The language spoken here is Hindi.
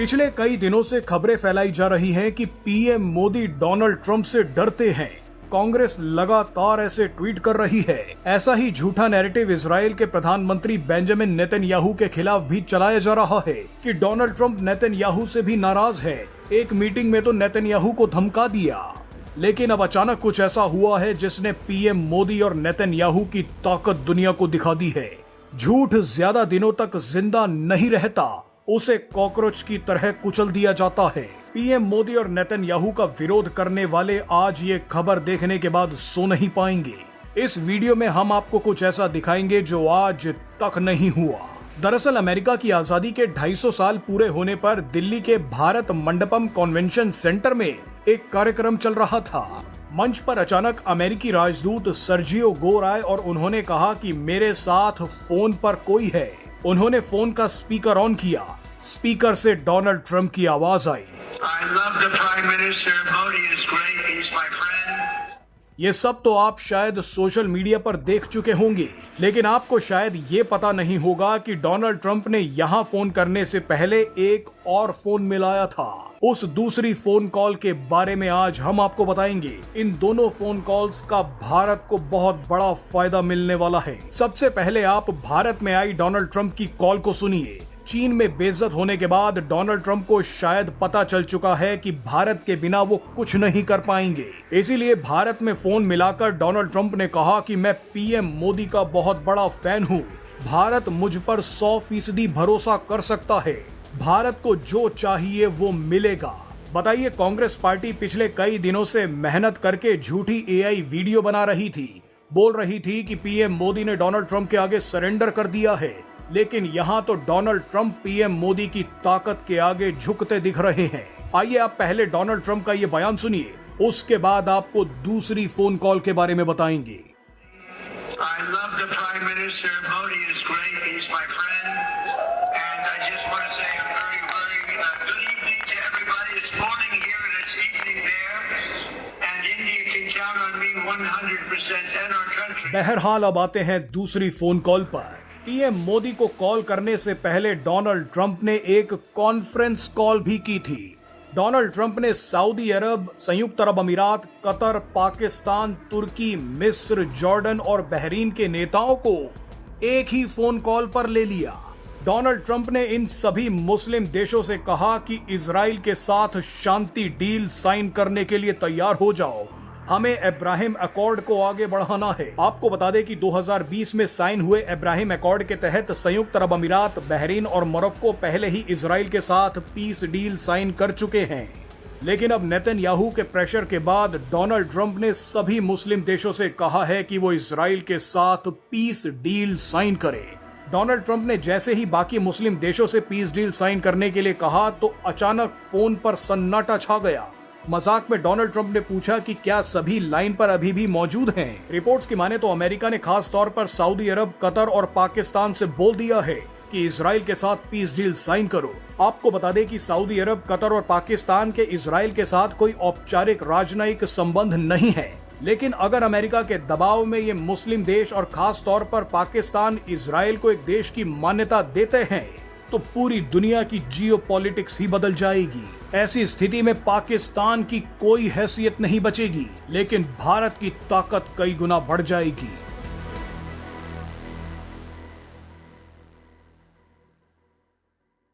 पिछले कई दिनों से खबरें फैलाई जा रही हैं कि पीएम मोदी डोनाल्ड ट्रंप से डरते हैं। कांग्रेस लगातार ऐसे ट्वीट कर रही है। ऐसा ही झूठा नैरेटिव इजराइल के प्रधानमंत्री बेंजामिन नेतन्याहू के खिलाफ भी चलाया जा रहा है कि डोनाल्ड ट्रंप नेतन्याहू से भी नाराज है। एक मीटिंग में तो नेतन्याहू को धमका दिया। लेकिन अब अचानक कुछ ऐसा हुआ है जिसने पीएम मोदी और नेतन्याहू की ताकत दुनिया को दिखा दी है। झूठ ज्यादा दिनों तक जिंदा नहीं रहता, उसे कॉकरोच की तरह कुचल दिया जाता है। पीएम मोदी और नेतन्याहू का विरोध करने वाले आज ये खबर देखने के बाद सो नहीं पाएंगे। इस वीडियो में हम आपको कुछ ऐसा दिखाएंगे जो आज तक नहीं हुआ। दरअसल अमेरिका की आजादी के 250 साल पूरे होने पर दिल्ली के भारत मंडपम कन्वेंशन सेंटर में एक कार्यक्रम चल रहा था। मंच पर अचानक अमेरिकी राजदूत सर्जियो गोर आए और उन्होंने कहा कि मेरे साथ फोन पर कोई है। उन्होंने फोन का स्पीकर ऑन किया। स्पीकर से डोनाल्ड ट्रंप की आवाज आई। ये सब तो आप शायद सोशल मीडिया पर देख चुके होंगे, लेकिन आपको शायद ये पता नहीं होगा कि डोनाल्ड ट्रंप ने यहाँ फोन करने से पहले एक और फोन मिलाया था। उस दूसरी फोन कॉल के बारे में आज हम आपको बताएंगे। इन दोनों फोन कॉल्स का भारत को बहुत बड़ा फायदा मिलने वाला है। सबसे पहले आप भारत में आई डोनाल्ड ट्रंप की कॉल को सुनिए। चीन में बेइज्जत होने के बाद डोनाल्ड ट्रंप को शायद पता चल चुका है कि भारत के बिना वो कुछ नहीं कर पाएंगे। इसीलिए भारत में फोन मिलाकर डोनाल्ड ट्रंप ने कहा कि मैं पीएम मोदी का बहुत बड़ा फैन हूँ। भारत मुझ पर 100% भरोसा कर सकता है। भारत को जो चाहिए वो मिलेगा। बताइए, कांग्रेस पार्टी पिछले कई दिनों से मेहनत करके झूठी एआई वीडियो बना रही थी। बोल रही थी कि पीएम मोदी ने डोनाल्ड ट्रंप के आगे सरेंडर कर दिया है, लेकिन यहाँ तो डोनाल्ड ट्रंप पीएम मोदी की ताकत के आगे झुकते दिख रहे हैं। आइए आप पहले डोनाल्ड ट्रंप का ये बयान सुनिए, उसके बाद आपको दूसरी फोन कॉल के बारे में बताएंगे। बहरहाल अब आते हैं दूसरी फोन कॉल पर। पीएम मोदी को कॉल करने से पहले डोनाल्ड ट्रंप ने एक कॉन्फ्रेंस कॉल भी की थी। डोनाल्ड ट्रंप ने सऊदी अरब, संयुक्त अरब अमीरात, कतर, पाकिस्तान, तुर्की, मिस्र, जॉर्डन और बहरीन के नेताओं को एक ही फोन कॉल पर ले लिया। डोनाल्ड ट्रंप ने इन सभी मुस्लिम देशों से कहा कि इजराइल के साथ शांति डील साइन करने के लिए तैयार हो जाओ। हमें इब्राहिम अकॉर्ड को आगे बढ़ाना है। आपको बता दें कि 2020 में साइन हुए इब्राहिम अकॉर्ड के तहत संयुक्त अरब अमीरात, बहरीन और मोरक्को पहले ही इजराइल के साथ पीस डील साइन कर चुके हैं। लेकिन अब नेतन्याहू के प्रेशर के बाद डोनाल्ड ट्रंप ने सभी मुस्लिम देशों से कहा है कि वो इजराइल के साथ पीस डील साइन करें। डोनाल्ड ट्रंप ने जैसे ही बाकी मुस्लिम देशों से पीस डील साइन करने के लिए कहा तो अचानक फोन पर सन्नाटा छा गया। मजाक में डोनाल्ड ट्रंप ने पूछा कि क्या सभी लाइन पर अभी भी मौजूद हैं। रिपोर्ट्स की माने तो अमेरिका ने खास तौर पर सऊदी अरब, कतर और पाकिस्तान से बोल दिया है कि इजराइल के साथ पीस डील साइन करो। आपको बता दें कि सऊदी अरब, कतर और पाकिस्तान के इजराइल के साथ कोई औपचारिक राजनयिक संबंध नहीं है, लेकिन अगर अमेरिका के दबाव में ये मुस्लिम देश और खास तौर पर पाकिस्तान इजराइल को एक देश की मान्यता देते हैं तो पूरी दुनिया की जियोपॉलिटिक्स ही बदल जाएगी। ऐसी स्थिति में पाकिस्तान की कोई हैसियत नहीं बचेगी, लेकिन भारत की ताकत कई गुना बढ़ जाएगी।